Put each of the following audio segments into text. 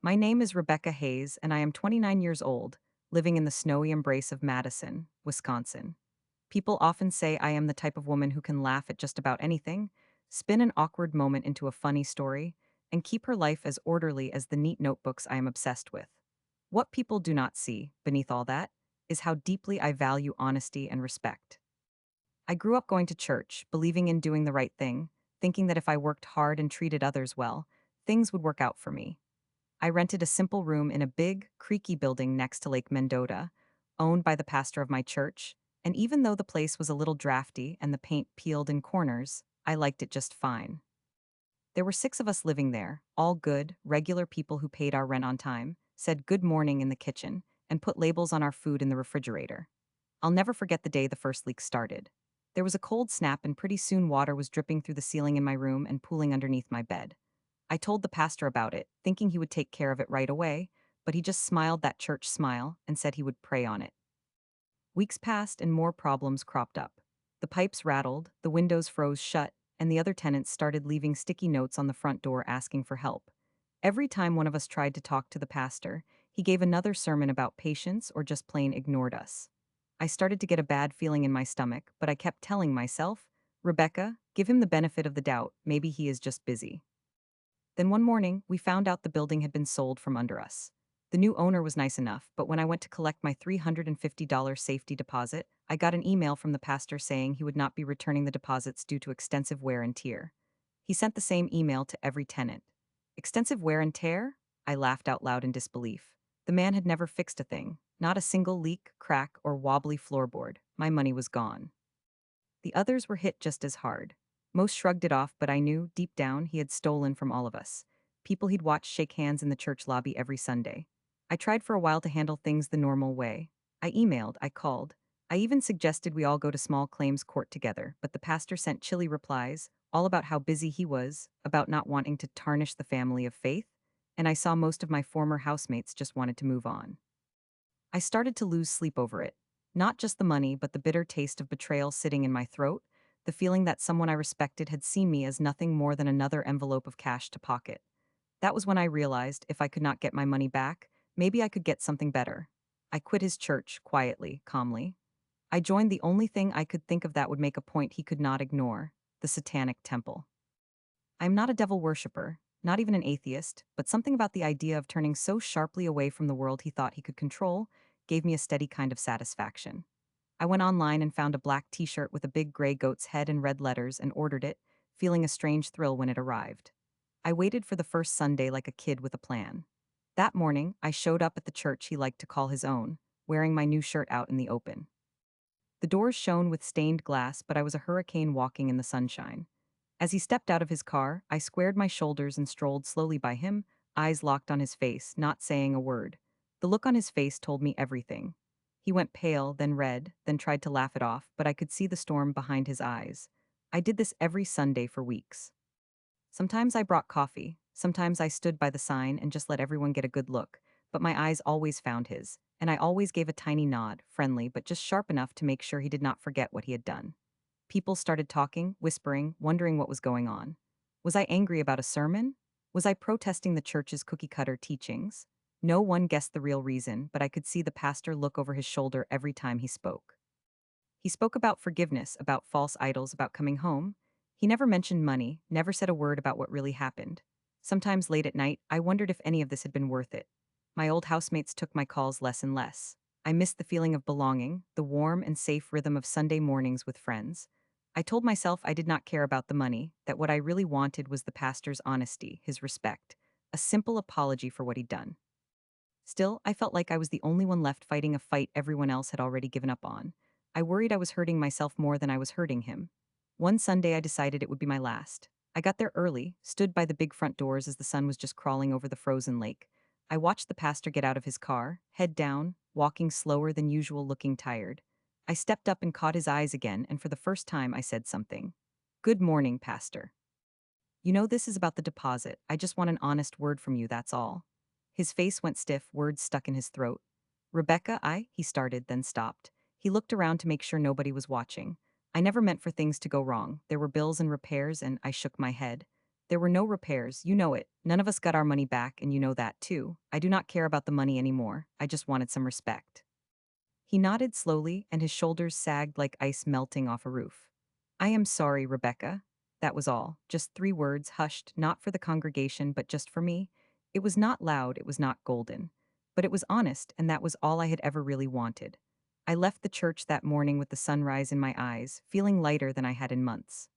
My name is Rebecca Hayes, and I am 29 years old, living in the snowy embrace of Madison, Wisconsin. People often say I am the type of woman who can laugh at just about anything, spin an awkward moment into a funny story, and keep her life as orderly as the neat notebooks I am obsessed with. What people do not see, beneath all that, is how deeply I value honesty and respect. I grew up going to church, believing in doing the right thing, thinking that if I worked hard and treated others well, things would work out for me. I rented a simple room in a big, creaky building next to Lake Mendota, owned by the pastor of my church, and even though the place was a little drafty and the paint peeled in corners, I liked it just fine. There were 6 of us living there, all good, regular people who paid our rent on time, said good morning in the kitchen, and put labels on our food in the refrigerator. I'll never forget the day the first leak started. There was a cold snap, and pretty soon water was dripping through the ceiling in my room and pooling underneath my bed. I told the pastor about it, thinking he would take care of it right away, but he just smiled that church smile and said he would pray on it. Weeks passed and more problems cropped up. The pipes rattled, the windows froze shut, and the other tenants started leaving sticky notes on the front door asking for help. Every time one of us tried to talk to the pastor, he gave another sermon about patience or just plain ignored us. I started to get a bad feeling in my stomach, but I kept telling myself, Rebecca, give him the benefit of the doubt, maybe he is just busy. Then one morning, we found out the building had been sold from under us. The new owner was nice enough, but when I went to collect my $350 safety deposit, I got an email from the pastor saying he would not be returning the deposits due to extensive wear and tear. He sent the same email to every tenant. Extensive wear and tear? I laughed out loud in disbelief. The man had never fixed a thing, not a single leak, crack, or wobbly floorboard. My money was gone. The others were hit just as hard. Most shrugged it off, but I knew, deep down, he had stolen from all of us. People he'd watched shake hands in the church lobby every Sunday. I tried for a while to handle things the normal way. I emailed, I called. I even suggested we all go to small claims court together, but the pastor sent chilly replies, all about how busy he was, about not wanting to tarnish the family of faith, and I saw most of my former housemates just wanted to move on. I started to lose sleep over it. Not just the money, but the bitter taste of betrayal sitting in my throat, the feeling that someone I respected had seen me as nothing more than another envelope of cash to pocket. That was when I realized if I could not get my money back, maybe I could get something better. I quit his church, quietly, calmly. I joined the only thing I could think of that would make a point he could not ignore, the Satanic Temple. I am not a devil worshipper, not even an atheist, but something about the idea of turning so sharply away from the world he thought he could control gave me a steady kind of satisfaction. I went online and found a black t-shirt with a big gray goat's head in red letters and ordered it, feeling a strange thrill when it arrived. I waited for the first Sunday like a kid with a plan. That morning, I showed up at the church he liked to call his own, wearing my new shirt out in the open. The doors shone with stained glass, but I was a hurricane walking in the sunshine. As he stepped out of his car, I squared my shoulders and strolled slowly by him, eyes locked on his face, not saying a word. The look on his face told me everything. He went pale, then red, then tried to laugh it off, but I could see the storm behind his eyes. I did this every Sunday for weeks. Sometimes I brought coffee, sometimes I stood by the sign and just let everyone get a good look, but my eyes always found his, and I always gave a tiny nod, friendly but just sharp enough to make sure he did not forget what he had done. People started talking, whispering, wondering what was going on. Was I angry about a sermon? Was I protesting the church's cookie-cutter teachings? No one guessed the real reason, but I could see the pastor look over his shoulder every time he spoke. He spoke about forgiveness, about false idols, about coming home. He never mentioned money, never said a word about what really happened. Sometimes late at night, I wondered if any of this had been worth it. My old housemates took my calls less and less. I missed the feeling of belonging, the warm and safe rhythm of Sunday mornings with friends. I told myself I did not care about the money, that what I really wanted was the pastor's honesty, his respect, a simple apology for what he'd done. Still, I felt like I was the only one left fighting a fight everyone else had already given up on. I worried I was hurting myself more than I was hurting him. One Sunday I decided it would be my last. I got there early, stood by the big front doors as the sun was just crawling over the frozen lake. I watched the pastor get out of his car, head down, walking slower than usual, looking tired. I stepped up and caught his eyes again, and for the first time I said something. "Good morning, Pastor. You know this is about the deposit. I just want an honest word from you, that's all." His face went stiff, words stuck in his throat. "Rebecca, he started, then stopped. He looked around to make sure nobody was watching. I never meant for things to go wrong. There were bills and repairs, and I shook my head. There were no repairs, you know it. None of us got our money back, and you know that too. I do not care about the money anymore. I just wanted some respect. He nodded slowly, and his shoulders sagged like ice melting off a roof. I am sorry, Rebecca. That was all. Just 3 words, hushed, not for the congregation, but just for me. It was not loud, it was not golden. But it was honest, and that was all I had ever really wanted. I left the church that morning with the sunrise in my eyes, feeling lighter than I had in months.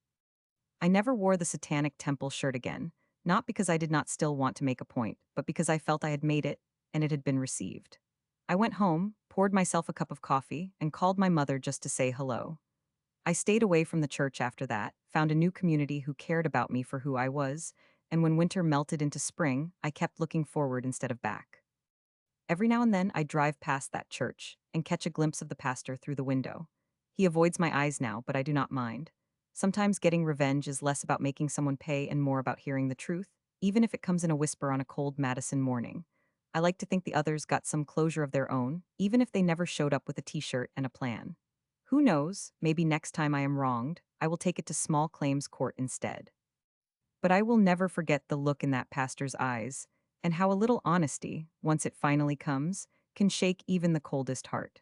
I never wore the Satanic Temple shirt again, not because I did not still want to make a point, but because I felt I had made it, and it had been received. I went home, poured myself a cup of coffee, and called my mother just to say hello. I stayed away from the church after that, found a new community who cared about me for who I was, and when winter melted into spring, I kept looking forward instead of back. Every now and then, I drive past that church and catch a glimpse of the pastor through the window. He avoids my eyes now, but I do not mind. Sometimes getting revenge is less about making someone pay and more about hearing the truth, even if it comes in a whisper on a cold Madison morning. I like to think the others got some closure of their own, even if they never showed up with a t-shirt and a plan. Who knows, maybe next time I am wronged, I will take it to small claims court instead. But I will never forget the look in that pastor's eyes, and how a little honesty, once it finally comes, can shake even the coldest heart.